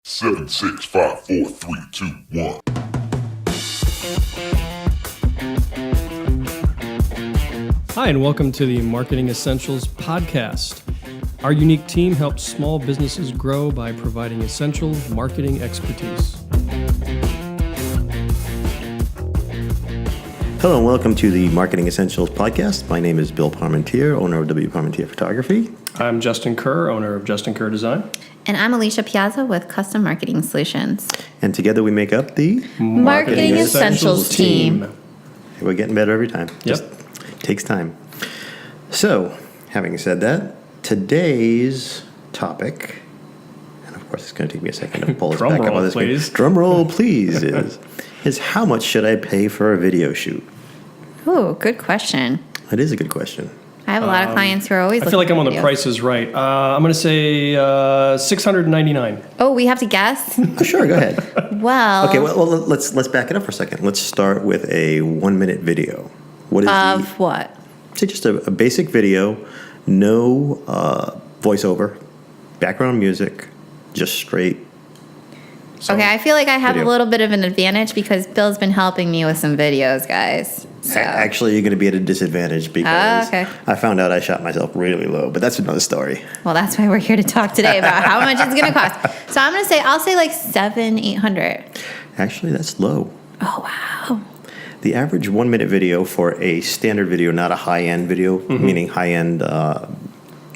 7, 6, 5, 4, 3, 2, 1. Hi, and welcome to the Marketing Essentials podcast. Our unique team helps small businesses grow by providing essential marketing expertise. Hello and welcome to the Marketing Essentials podcast. My name is Bill Parmentier, owner of w.Parmentier Photography. I'm Justin Kerr, owner of Justin Kerr Design. And I'm Alicia Piazza with Custom Marketing Solutions. And together we make up the Marketing Essentials team. We're getting better every time. Yep. Just takes time. So, having said that, today's topic, and of course it's going to take me a second to pull this back up on this screen. Drum roll, please. is how much should I pay for a video shoot? Oh, good question. That is a good question. I have a lot of clients who are always I feel like I'm on the videos. Price is Right. I'm going to say $699. Oh, we have to guess? Oh, sure, go ahead. Well, Okay, well let's back it up for a second. Let's start with a 1-minute video. What is of what? Say just a basic video, no voiceover, background music, just straight. Okay, I feel like I have video. a little bit of an advantage because Bill's been helping me with some videos, guys. So. Actually, you're going to be at a disadvantage because okay. I found out I shot myself really low, but that's another story. Well, that's why we're here to talk today about how much it's going to cost. So I'll say like $700-800. Actually, that's low. Oh, wow. The average 1-minute video for a standard video, not a high-end video, meaning high-end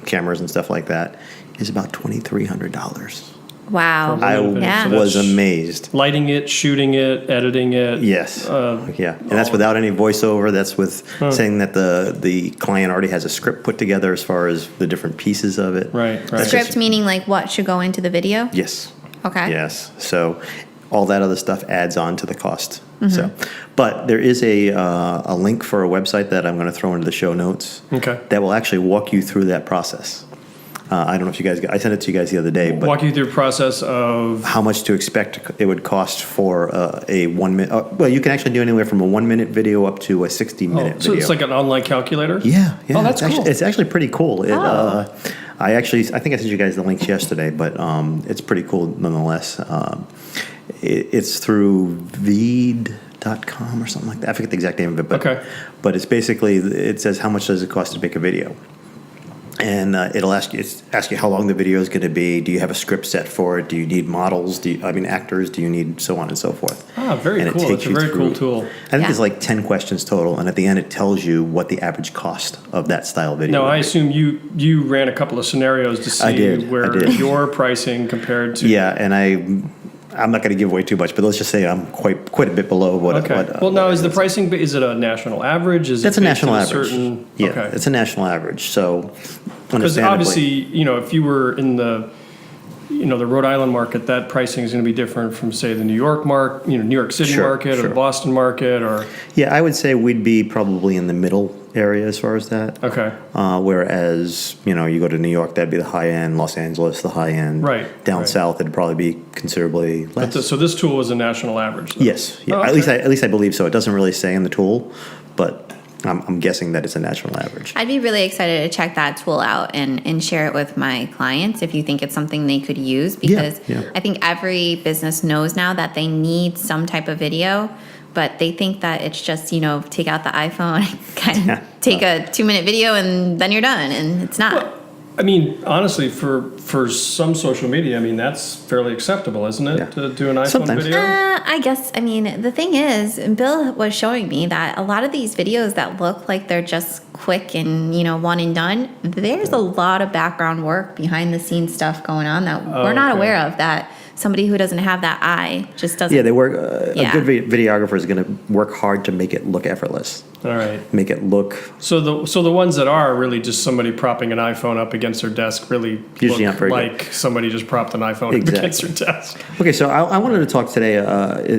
cameras and stuff like that, is about $2,300. Wow. I was amazed. Lighting it, shooting it, editing it. Yes. Yeah. And that's without any voiceover. That's with saying that the client already has a script put together as far as the different pieces of it. Right. Script meaning like what should go into the video? Yes. Okay. Yes. So all that other stuff adds on to the cost. So, but there is a link for a website that I'm going to throw into the show notes. Okay. That will actually walk you through that process. I don't know if you guys. I sent it to you guys the other day. But walk you through the process of how much to expect it would cost for a 1 minute. Well, you can actually do anywhere from a 1-minute video up to a 60-minute video. So it's like an online calculator? Yeah. Oh, that's cool. cool. It's actually pretty cool. I think I sent you guys the links yesterday, but it's pretty cool nonetheless. It's through Veed.com or something like that. I forget the exact name of it, but Okay. But it's basically, it says how much does it cost to make a video. And it'll ask you how long the video is going to be. Do you have a script set for it? Do you need models? Actors? Do you need so on and so forth? Very and cool. It's a very cool tool. I think there's like 10 questions total, and at the end it tells you what the average cost of that style video. Now, would I be. assume you ran a couple of scenarios to see I did. your pricing compared to. Yeah, and I'm not going to give away too much, but let's just say I'm quite a bit below what. Okay. Well, now is the pricing? Is it a national average? That's a national average. Yeah, okay. it's a national average. So, because obviously, if you were in the, the Rhode Island market, that pricing is going to be different from, say, the New York New York City market or the Boston market, or. Yeah, I would say we'd be probably in the middle area as far as that. Okay. Whereas, you go to New York, that'd be the high end. Los Angeles, the high end. Right. Down south, it'd probably be considerably less. So this tool is a national average, though? Yes. Yeah. Oh, okay. At least I believe so. It doesn't really say in the tool, but I'm guessing that it's a national average. I'd be really excited to check that tool out and share it with my clients if you think it's something they could use, because I think every business knows now that they need some type of video, but they think that it's just, take out the iPhone, kind of take a 2-minute video and then you're done, and it's not. Well, I mean, honestly, for some social media, that's fairly acceptable, isn't it, Yeah. to do an iPhone Sometimes. video? I guess, the thing is, Bill was showing me that a lot of these videos that look like they're just quick and, one and done, there's a lot of background work, behind the scenes stuff going on that we're not aware of, that somebody who doesn't have that eye just doesn't. Yeah, they work. A good videographer is going to work hard to make it look effortless. All right. Make it look. So the ones that are really just somebody propping an iPhone up against their desk really Usually not look very like somebody just propped an iPhone up against their desk. Okay, so I wanted to talk today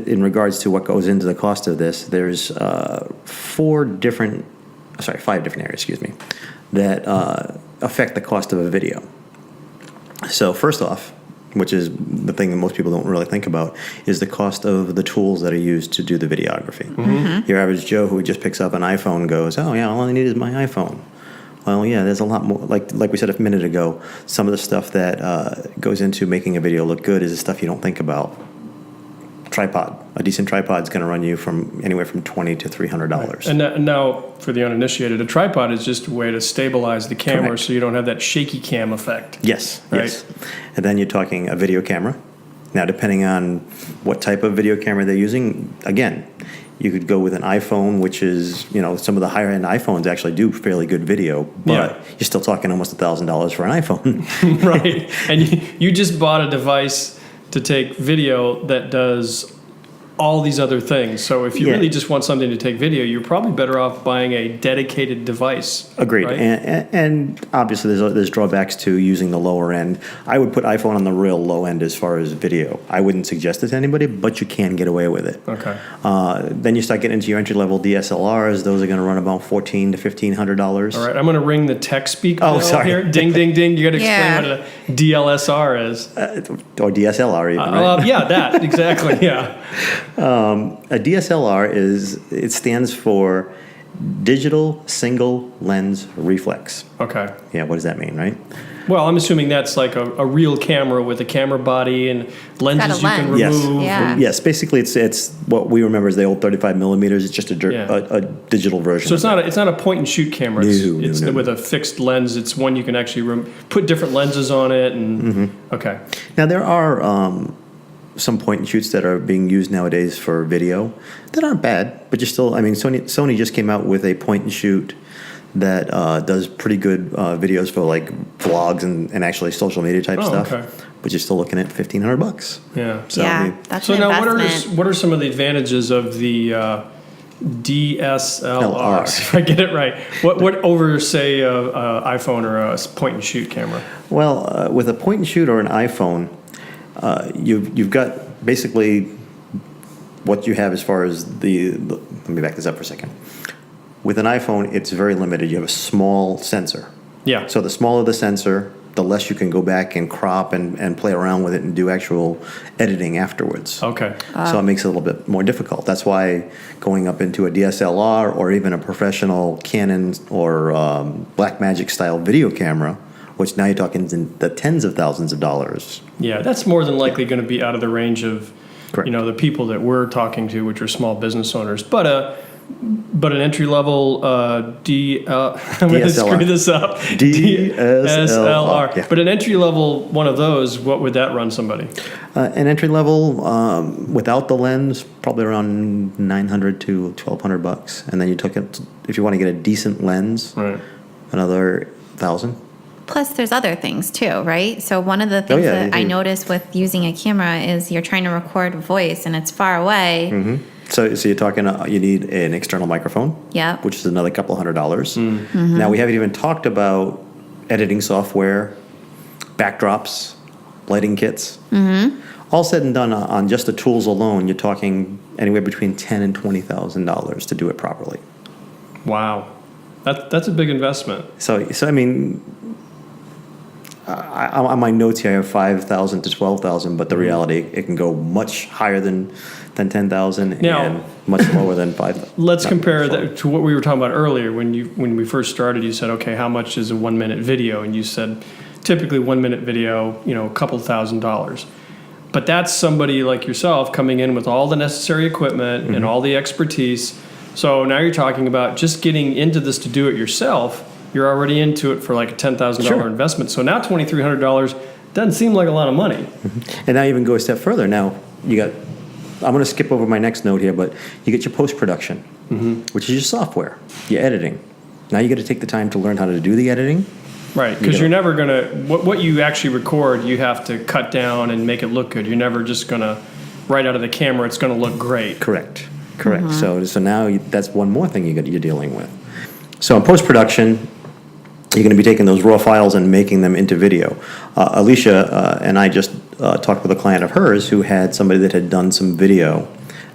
in regards to what goes into the cost of this. There's 5 different areas, that affect the cost of a video. So first off, which is the thing that most people don't really think about, is the cost of the tools that are used to do the videography. Your average Joe who just picks up an iPhone goes, oh yeah, all I need is my iPhone. Well, yeah, there's a lot more. Like we said a minute ago, some of the stuff that goes into making a video look good is the stuff you don't think about. Tripod. A decent tripod is going to run you from anywhere from $20 to $300. And now, for the uninitiated, a tripod is just a way to stabilize the camera. Correct. So you don't have that shaky cam effect. Yes, Right. yes. And then you're talking a video camera. Now, depending on what type of video camera they're using, again, you could go with an iPhone, which is, some of the higher end iPhones actually do fairly good video, but Yeah. you're still talking almost $1,000 for an iPhone. Right. And you just bought a device to take video that does all these other things. So if you Yeah. really just want something to take video, you're probably better off buying a dedicated device. Agreed. Right? And obviously there's drawbacks to using the lower end. I would put iPhone on the real low end as far as video. I wouldn't suggest it to anybody, but you can get away with it. Okay. Then you start getting into your entry-level DSLRs. Those are going to run about $1,400 to $1,500. All right. I'm going to ring the tech speak Oh, bell sorry. here. Ding, ding, ding. You got to Yeah. explain what a DLSR is. Or DSLR even, right? Yeah, that. Exactly. Yeah. A DSLR it stands for Digital Single Lens Reflex. Okay. Yeah, what does that mean, right? Well, I'm assuming that's like a real camera with a camera body and lenses you can lens. remove. Yeah. Yes, basically it's what we remember as the old 35 millimeters. It's just a digital version. So it's not a point and shoot camera. It's No. with a fixed lens. It's one you can actually put different lenses on it. And okay. Now there are some point and shoots that are being used nowadays for video that aren't bad, but Sony just came out with a point and shoot that does pretty good videos for like vlogs and actually social media type stuff. Okay. But you're still looking at $1,500. Yeah. So, Yeah, that's So an now, investment. what are some of the advantages of the DSLR? LR. If I get it right, what over say a iPhone or a point and shoot camera? Well, with a point and shoot or an iPhone, you've got basically what you have as far as let me back this up for a second. With an iPhone, it's very limited. You have a small sensor. Yeah. So the smaller the sensor, the less you can go back and crop and play around with it and do actual editing afterwards. Okay. So it makes it a little bit more difficult. That's why going up into a DSLR or even a professional Canon or Blackmagic style video camera, which now you're talking in the tens of thousands of dollars. Yeah, that's more than likely going to be out of the range of, Correct. the people that we're talking to, which are small business owners. But an entry level I'm going to screw this up. DSLR. Yeah. But an entry level one of those, what would that run somebody? An entry level without the lens, probably around $900 to $1,200, and then you took it if you want to get a decent lens, Right. another $1,000. Plus, there's other things too, right? So one of the things yeah, that I noticed with using a camera is you're trying to record voice and it's far away. Mm-hmm. So you're talking, you need an external microphone, Yep. which is another couple $100. Now, we haven't even talked about editing software, backdrops, lighting kits. All said and done on just the tools alone, you're talking anywhere between $10,000 and $20,000 to do it properly. Wow. That's a big investment. So I mean, on my notes here, I have $5,000 to $12,000, but the reality, it can go much higher than $10,000 Now- and much lower than $5,000. Let's compare that to what we were talking about earlier. When we first started, you said, okay, how much is a 1 minute video? And you said, typically 1 minute video, a couple $1,000s. But that's somebody like yourself coming in with all the necessary equipment and all the expertise. So now you're talking about just getting into this to do it yourself. You're already into it for like a $10,000 Sure. investment. So now $2,300 doesn't seem like a lot of money. And now even go a step further. Now I'm going to skip over my next note here, but you get your post-production, which is your software, your editing. Now you got to take the time to learn how to do the editing. Right, because you're never going to, what you actually record, you have to cut down and make it look good. You're never just going to, right out of the camera, it's going to look great. Correct. So now that's one more thing you're dealing with. So in post-production, you're going to be taking those raw files and making them into video. Alicia and I just talked with a client of hers who had somebody that had done some video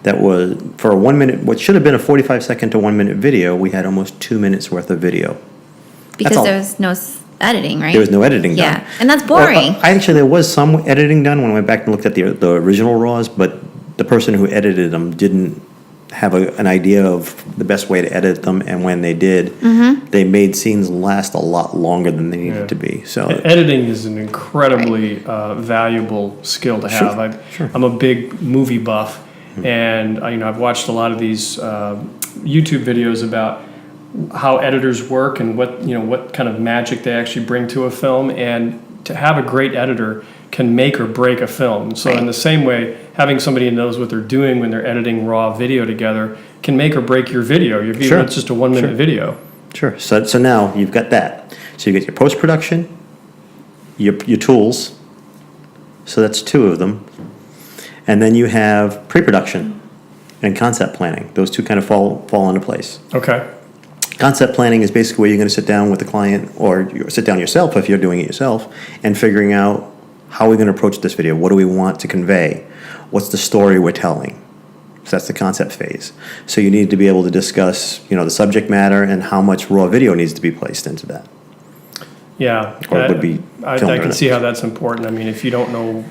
that was, for a 1 minute, what should have been a 45-second to 1 minute video, we had almost 2 minutes worth of video. Because all. there was no editing, right? There was no editing done. Yeah, and that's boring. Actually, there was some editing done when I went back and looked at the original raws, but the person who edited them didn't have an idea of the best way to edit them, and when they did, they made scenes last a lot longer than they needed to be. So editing is an incredibly valuable skill to have. I'm a big movie buff, and I've watched a lot of these YouTube videos about how editors work and what kind of magic they actually bring to a film, and to have a great editor can make or break a film. So in the same way, having somebody who knows what they're doing when they're editing raw video together can make or break your video. Your video, it's just a 1 minute video. Sure. So now you've got that. So you get your post-production, your tools. So that's 2 of them. And then you have pre-production and concept planning. Those 2 kind of fall into place. Okay. Concept planning is basically where you're going to sit down with the client, or you sit down yourself if you're doing it yourself, and figuring out how are we going to approach this video? What do we want to convey? What's the story we're telling? So that's the concept phase. So you need to be able to discuss, the subject matter and how much raw video needs to be placed into that. Yeah. Or it would be I can see how that's important. I mean, if you don't know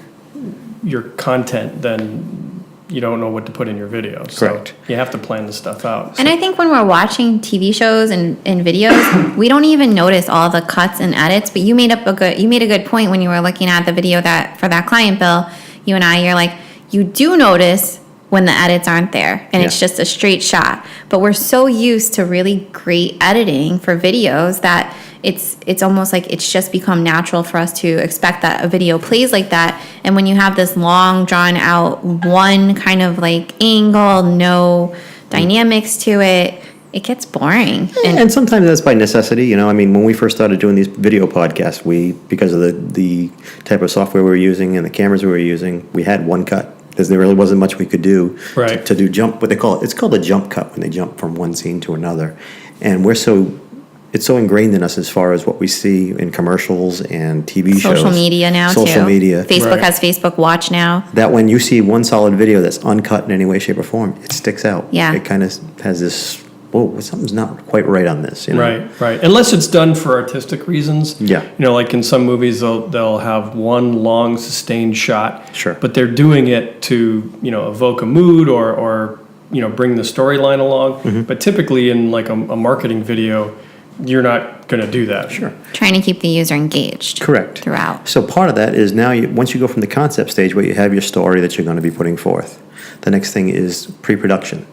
your content, then you don't know what to put in your video. Correct. So you have to plan this stuff out. And I think when we're watching TV shows and videos, we don't even notice all the cuts and edits. But you made a good point when you were looking at the video for that client bill. You and you're like, you do notice when the edits aren't there and it's just a straight shot. But we're so used to really great editing for videos that it's almost like it's just become natural for us to expect that a video plays like that. And when you have this long, drawn out, one kind of like angle, no dynamics to it, it gets boring. And sometimes that's by necessity. When we first started doing these video podcasts, because of the type of software we were using and the cameras we were using, we had one cut. Because there really wasn't much we could do to do jump, what they call it. It's called a jump cut when they jump from one scene to another. And it's so ingrained in us as far as what we see in commercials and TV shows. Social media now, too. Social media. Facebook has Facebook Watch now. That when you see one solid video that's uncut in any way, shape, or form, it sticks out. Yeah. It kind of has this, whoa, something's not quite right on this. Right. Unless it's done for artistic reasons. Yeah. Like in some movies, they'll have one long sustained shot. Sure. But they're doing it to, evoke a mood or bring the storyline along. But typically in like a marketing video, you're not going to do that. Sure. Trying to keep the user engaged. Correct. Throughout. So part of that is now, once you go from the concept stage where you have your story that you're going to be putting forth, the next thing is pre-production.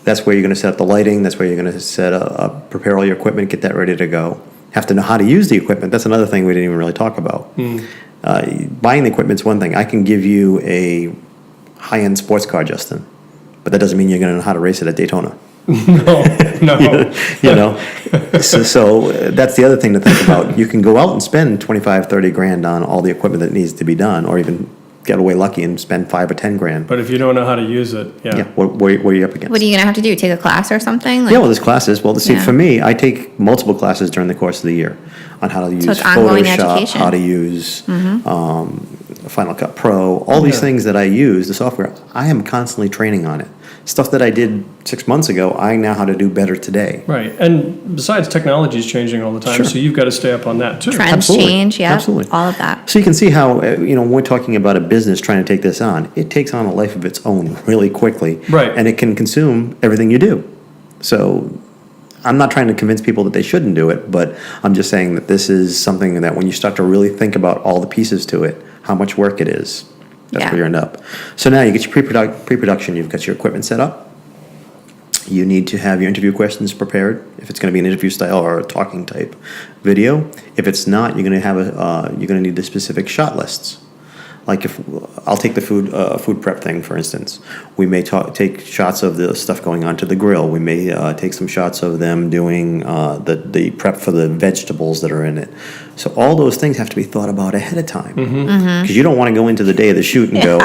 That's where you're going to set up the lighting. That's where you're going to prepare all your equipment, get that ready to go. Have to know how to use the equipment. That's another thing we didn't even really talk about. Buying the equipment's one thing. I can give you a high-end sports car, Justin, but that doesn't mean you're going to know how to race it at Daytona. No. So that's the other thing to think about. You can go out and spend 25, 30 grand on all the equipment that needs to be done, or even get away lucky and spend 5 or 10 grand. But if you don't know how to use it, what are you up against? What are you going to have to do? Take a class or something? There's classes. Well, see, for me, I take multiple classes during the course of the year on how to use Photoshop, how to use Final Cut Pro, all these things that I use, the software, I am constantly training on it. Stuff that I did 6 months ago, I know how to do better today. Right. And besides, technology is changing all the time, so you've got to stay up on that too. Trends change, Absolutely. All of that. So you can see how, when we're talking about a business trying to take this on, it takes on a life of its own really quickly. Right. And it can consume everything you do. So I'm not trying to convince people that they shouldn't do it, but I'm just saying that this is something that when you start to really think about all the pieces to it, how much work it is, that's where you end up. So now you get your pre-production, you've got your equipment set up. You need to have your interview questions prepared, if it's going to be an interview style or a talking type video. If it's not, you're going to need the specific shot lists. Like if I'll take the food prep thing for instance, we may take shots of the stuff going onto the grill. We may take some shots of them doing the prep for the vegetables that are in it. So all those things have to be thought about ahead of time, because you don't want to go into the day of the shoot and go,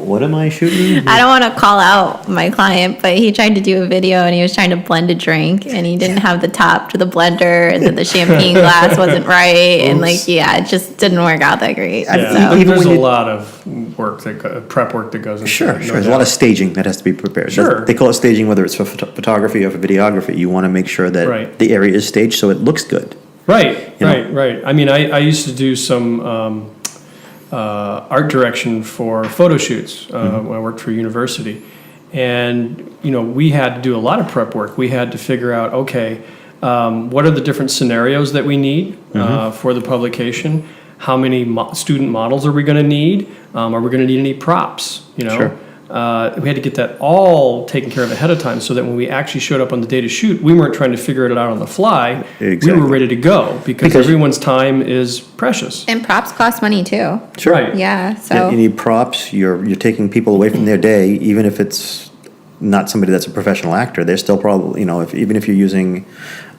what am I shooting? I don't want to call out my client, but he tried to do a video and he was trying to blend a drink and he didn't have the top to the blender and then the champagne glass wasn't right. And it just didn't work out that great. Yeah. There's a lot of work, prep work that goes into it. Sure. There's a lot of staging that has to be prepared. Sure. They call it staging, whether it's for photography or for videography. You want to make sure that the area is staged so it looks good. Right. I mean, I used to do some art direction for photo shoots when I worked for a university. And, we had to do a lot of prep work. We had to figure out, okay, what are the different scenarios that we need for the publication? How many student models are we going to need? Are we going to need any props? Sure. We had to get that all taken care of ahead of time so that when we actually showed up on the day to shoot, we weren't trying to figure it out on the fly. Exactly. We were ready to go because everyone's time is precious. And props cost money too. Sure. Right. Yeah. So Yeah, you need props. You're taking people away from their day, even if it's not somebody that's a professional actor. They're still probably, even if you're using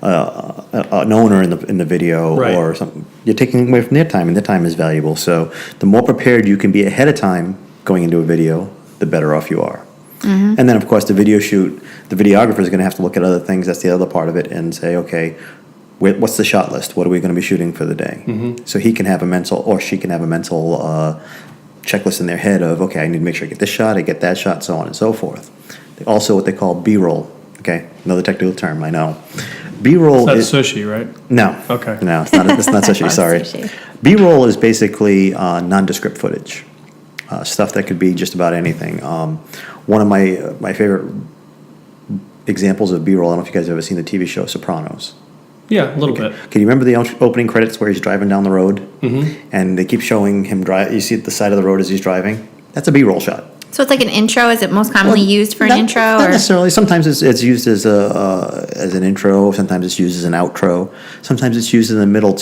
an owner in the video Right. or something, you're taking away from their time, and their time is valuable. So the more prepared you can be ahead of time going into a video, the better off you are. And then, of course, the video shoot, the videographer is going to have to look at other things. That's the other part of it, and say, okay, what's the shot list? What are we going to be shooting for the day? So he can have a mental, or she can have a mental checklist in their head of, okay, I need to make sure I get this shot, I get that shot, so on and so forth. Also, what they call B-roll. Okay, another technical term, I know. B-roll It's not sushi, right? No. Okay. No, it's not sushi, Love sorry. sushi. B-roll is basically nondescript footage. Stuff that could be just about anything. One of my favorite examples of B-roll, I don't know if you guys have ever seen the TV show Sopranos. Yeah, a little bit. Can you remember the opening credits where he's driving down the road? And they keep showing him drive. You see the side of the road as he's driving? That's a B-roll shot. So it's like an intro. Is it most commonly used for an intro? Not necessarily. Sometimes it's used as an intro. Sometimes it's used as an outro. Sometimes it's used in the middle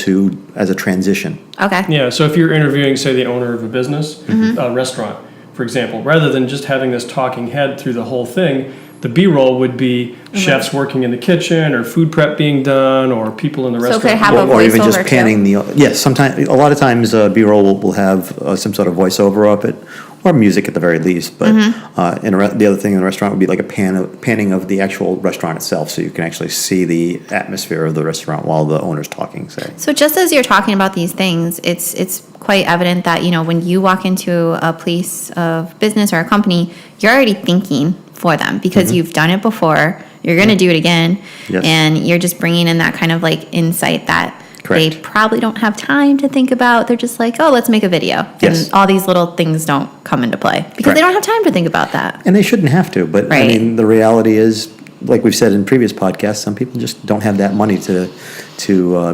as a transition. Okay. Yeah, so if you're interviewing, say, the owner of a business, a restaurant, for example, rather than just having this talking head through the whole thing, the B-roll would be chefs working in the kitchen, or food prep being done, or people in the restaurant. could it have a Or even just voiceover panning yes. Sometimes, a lot of times, B-roll will have some sort of voiceover of it, or music at the very least. But the other thing in the restaurant would be like a panning of the actual restaurant itself, so you can actually see the atmosphere of the restaurant while the owner's talking. Say. So just as you're talking about these things, it's quite evident that, when you walk into a place of business or a company, you're already thinking for them because you've done it before. You're going to do it again. Yes. And you're just bringing in that kind of like insight that they Correct. probably don't have time to think about. They're just like, oh, let's make a video. Yes. And all these little things don't come into play because they Correct. don't have time to think about that. And they shouldn't have to, but I Right. mean, the reality is, like we've said in previous podcasts, some people just don't have that money to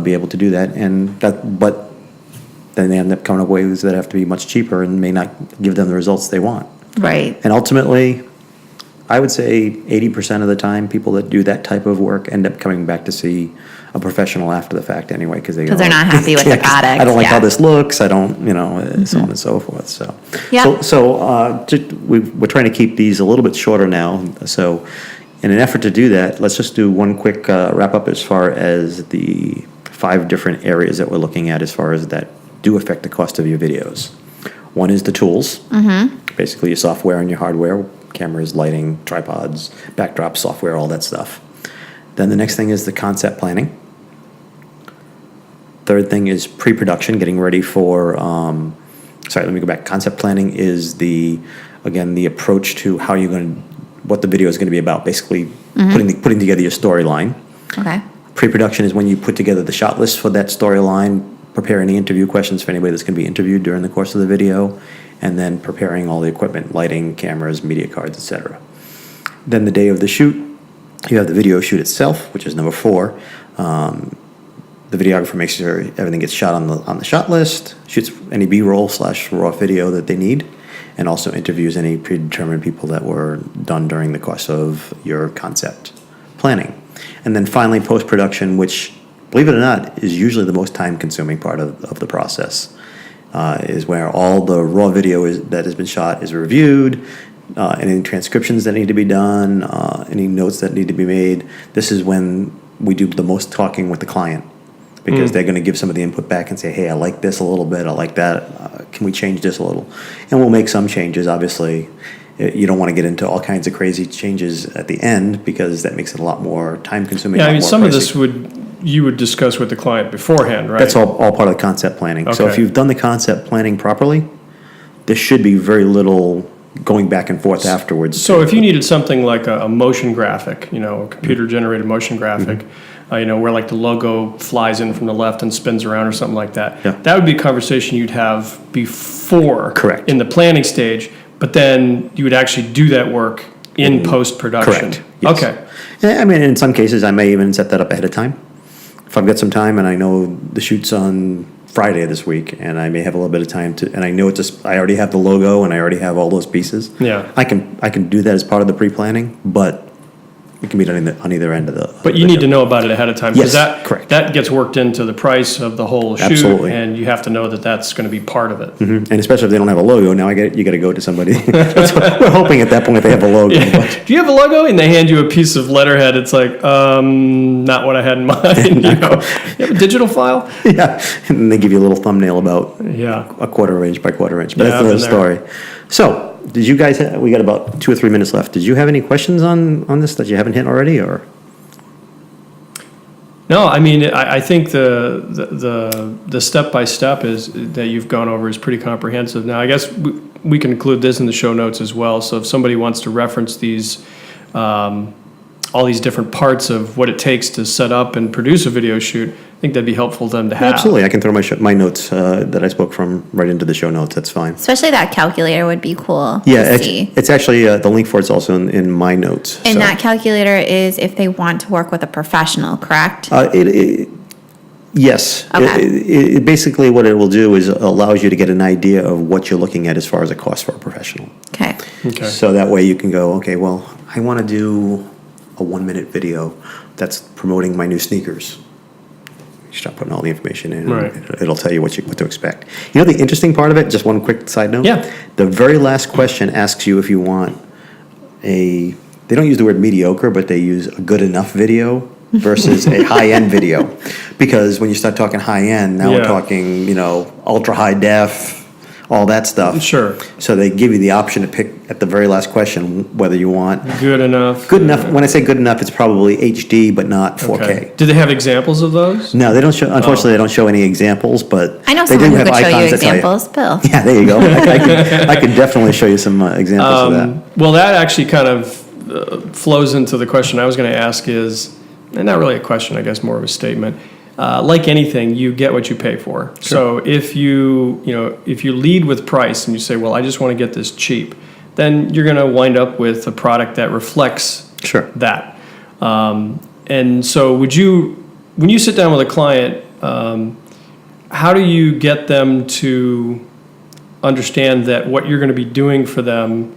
be able to do that, but then they end up coming up with ways that have to be much cheaper and may not give them the results they want. Right. And ultimately, I would say 80% of the time, people that do that type of work end up coming back to see a professional after the fact anyway, because Because they're not happy with the 'cause product. I don't like yeah. how this looks. I don't, so on and so forth. So, Yeah. we're trying to keep these a little bit shorter now. So, in an effort to do that, let's just do one quick wrap up as far as the 5 different areas that we're looking at as far as that do affect the cost of your videos. One is the tools, basically your software and your hardware, cameras, lighting, tripods, backdrops, software, all that stuff. Then the next thing is the concept planning. Third thing is pre-production, getting ready for, let me go back. Concept planning is the approach to how you're going to, what the video is going to be about, basically putting together your storyline. Okay. Pre-production is when you put together the shot list for that storyline, prepare any interview questions for anybody that's going to be interviewed during the course of the video, and then preparing all the equipment, lighting, cameras, media cards, etc. Then the day of the shoot, you have the video shoot itself, which is number 4. The videographer makes sure everything gets shot on the shot list, shoots any B-roll / raw video that they need, and also interviews any predetermined people that were done during the course of your concept planning. And then finally, post-production, which, believe it or not, is usually the most time-consuming part of the process, is where all the raw video that has been shot is reviewed, any transcriptions that need to be done, any notes that need to be made. This is when we do the most talking with the client, because they're going to give some of the input back and say, hey, I like this a little bit, I like that, can we change this a little? And we'll make some changes, obviously. You don't want to get into all kinds of crazy changes at the end, because that makes it a lot more time-consuming. Yeah, I mean, some pricey. of this you would discuss with the client beforehand, right? That's all part of the concept planning. So if Okay. you've done the concept planning properly, there should be very little going back and forth afterwards. So if you needed something like a motion graphic, a computer-generated motion graphic, where like the logo flies in from the left and spins around or something like that, Yeah. that would be a conversation you'd have before. Correct. In the planning stage, but then you would actually do that work in post-production. Correct. Yes. Okay. Yeah, I mean, in some cases, I may even set that up ahead of time. If I've got some time and I know the shoot's on Friday this week, and I may have a little bit of time and I know I already have the logo and I already have all those pieces. Yeah. I can do that as part of the pre-planning, but it can be done on either end of the. But you need to know about it ahead of time, because Yes, correct. that gets worked into the price of the whole shoot, Absolutely. and you have to know that that's going to be part of it. And especially if they don't have a logo, now you got to go to somebody. We're hoping at that point they have a logo. Yeah. But Do you have a logo? And they hand you a piece of letterhead. It's like, not what I had in mind. You know, you have a digital file? yeah, and then they give you a little thumbnail about Yeah. a quarter inch by quarter inch. But Yeah, that's I've another been story. So, did you guys? We got about 2 or 3 minutes left. Did you have any questions on this that you haven't hit already, or? No, I mean, I think the step by step is that you've gone over is pretty comprehensive. Now, I guess we can include this in the show notes as well. So if somebody wants to reference these, all these different parts of what it takes to set up and produce a video shoot, I think that'd be helpful for them to have. Absolutely, I can throw my notes that I spoke from right into the show notes. That's fine. Especially that calculator would be cool Yeah, to see. it's actually the link for it's also in my notes. And so. that calculator is if they want to work with a professional, correct? Yes. Okay. It basically what it will do is allows you to get an idea of what you're looking at as far as a cost for a professional. Okay. Okay. So that way you can go, okay, well, I want to do a 1-minute video that's promoting my new sneakers. You start putting all the information in, Right. and it'll tell you what to expect. You know the interesting part of it, just one quick side note? Yeah. The very last question asks you if you want they don't use the word mediocre, but they use a good enough video versus a high-end video. Because when you start talking high-end, now we're Yeah. talking, ultra high def, all that stuff. Sure. So they give you the option to pick at the very last question whether you want Good enough. good enough. When I say good enough, it's probably HD, but not 4K. Okay. Do they have examples of those? No, they don't show. Unfortunately, they don't show any examples, but I know they someone do who have could show you icons that tell examples, Bill. Yeah, there you go. I could definitely show you some examples of that. Well, that actually kind of flows into the question I was going to ask is, and not really a question, I guess more of a statement. Like anything, you get what you pay for. Sure. So if you lead with price and you say, well, I just want to get this cheap, then you're going to wind up with a product that reflects Sure. that. And so when you sit down with a client, how do you get them to understand that what you're going to be doing for them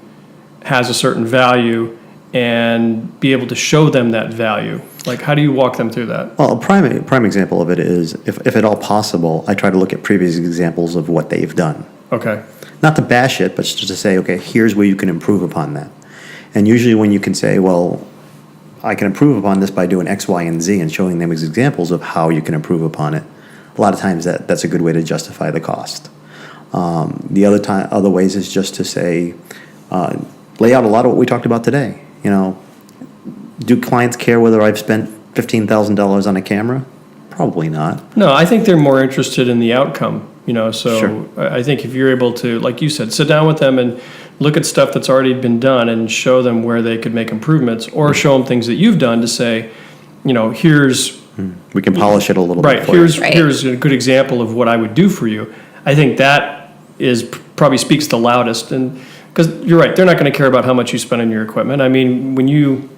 has a certain value and be able to show them that value? Like, how do you walk them through that? Well, a prime example of it is, if at all possible, I try to look at previous examples of what they've done. Okay. Not to bash it, but just to say, okay, here's where you can improve upon that. And usually when you can say, well, I can improve upon this by doing X, Y, and Z and showing them as examples of how you can improve upon it, a lot of times that's a good way to justify the cost. The other ways is just to say, lay out a lot of what we talked about today. Do clients care whether I've spent $15,000 on a camera? Probably not. No, I think they're more interested in the outcome, so Sure. I think if you're able to, like you said, sit down with them and look at stuff that's already been done and show them where they could make improvements, or show them things that you've done to say, here's We can polish it a little right, bit. For you. here's a good example of what I would do for you. I think that probably speaks the loudest, and because you're right, they're not going to care about how much you spend on your equipment. I mean, when you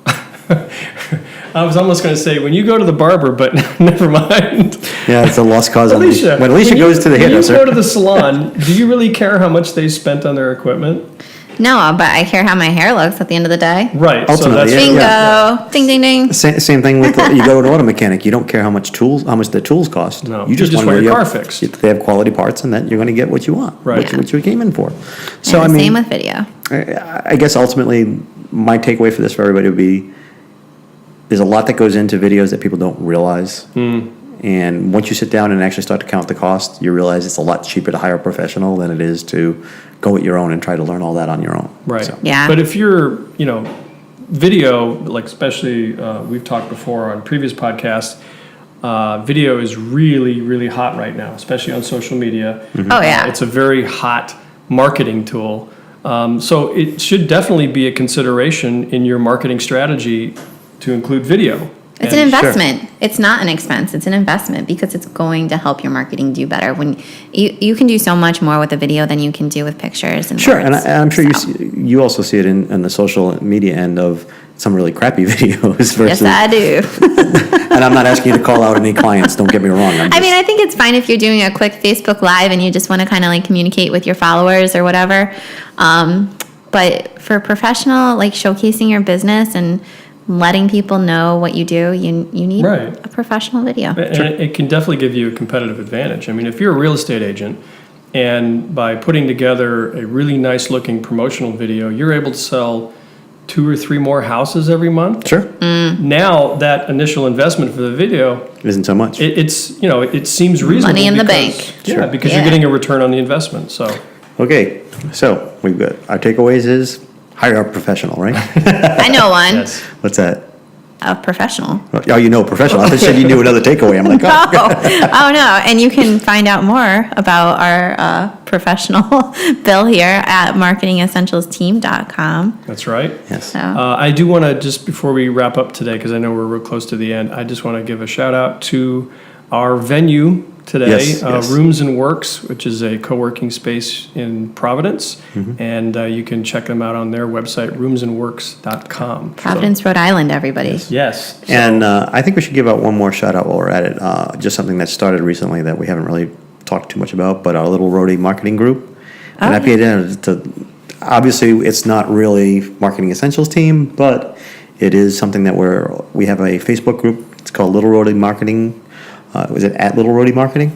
I was almost going to say when you go to the barber, but never mind. Yeah, it's a lost cause. Alicia, when Alicia goes to the hairdresser. When you go to the salon, do you really care how much they spent on their equipment? No, but I care how my hair looks at the end of the day. Right. Ultimately, so that's Bingo. Ding, ding, ding. Same thing with you go to an auto mechanic. You don't care how much the tools cost. No, you just want want your car fixed. They have quality parts, and that you're going to get what you want, Right. what you came in for. So And I mean, same with video. I guess ultimately, my takeaway for this for everybody would be: there's a lot that goes into videos that people don't realize. And once you sit down and actually start to count the cost, you realize it's a lot cheaper to hire a professional than it is to go at your own and try to learn all that on your own. Right. So, Yeah. But if you're, video, like especially we've talked before on previous podcasts, video is really, really hot right now, especially on social media. Oh, yeah. It's a very hot marketing tool. So it should definitely be a consideration in your marketing strategy to include video. It's an And- investment. it's not an expense, it's an investment because it's going to help your marketing do better. When you can do so much more with a video than you can do with pictures and Sure, words. and I'm sure So. you also see it in the social media end of some really crappy videos versus. Yes, I do. And I'm not asking you to call out any clients. Don't get me wrong. I mean, I think it's fine if you're doing a quick Facebook Live and you just want to kind of like communicate with your followers or whatever. But for professional, like showcasing your business and letting people know what you do, you need Right. a professional video. And it can definitely give you a competitive advantage. I mean, if you're a real estate agent and by putting together a really nice looking promotional video, you're able to sell 2 or 3 more houses every month. Sure. Now that initial investment for the video, Isn't so much. it seems reasonable. Money in the because- bank. Yeah, Sure. because Yeah. you're getting a return on the investment. So Okay, so we've got our takeaways is hire a professional, right? I know one, yes, What's that? a professional. Oh, you know professional. I thought you said you knew another takeaway. I'm like, oh. Oh no! And you can find out more about our professional Bill here at marketingessentialsteam.com. that's right. Yes. So I do want to, just before we wrap up today, because I know we're real close to the end, I just want to give a shout out to our venue today, Yes, yes. Rooms and Works, which is a co-working space in Providence. Mm-hmm. And you can check them out on their website, roomsandworks.com. Providence, Rhode Island, everybody. So, yes. And I think we should give out one more shout out while we're at it. Just something that started recently that we haven't really talked too much about, but our little roadie marketing group. And I paid in to, obviously, it's not really Marketing Essentials team, but it is something that we have a Facebook group. It's called Little Roadie Marketing. Was it at Little Roadie Marketing?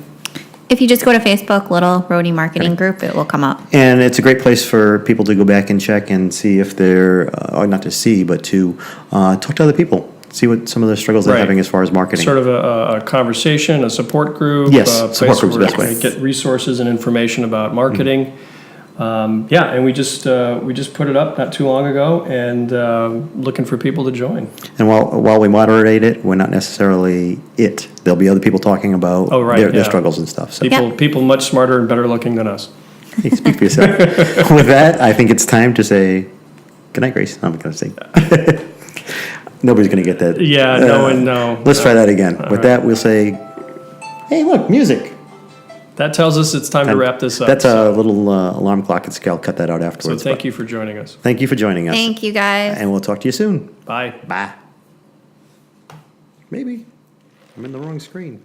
If you just go to Facebook, Little Roadie Marketing Group, it will come up. And it's a great place for people to go back and check and see if they're, or not to see, but to talk to other people, see what some of the struggles they're Right. having as far as marketing. Sort of a conversation, a support group. Yes, a support place group's the where best way. we get resources and information about marketing. And we just put it up not too long ago, and looking for people to join. And while we moderate it, we're not necessarily it. There'll be other people talking about Oh, right, their yeah. struggles and stuff. So People much smarter and better looking than us. hey, speak for yourself. With that, I think it's time to say good night, Grace. I'm going to say. Nobody's going to get that. Yeah, no one, no. Let's no. try that again. All With right. that, we'll say, hey, look, music. That tells us it's time to wrap this up. That's a little alarm clock. I'll cut that out So afterwards. thank but you for joining us. Thank you for joining us. Thank you, guys. And we'll talk to you soon. Bye. Bye. Maybe. I'm in the wrong screen.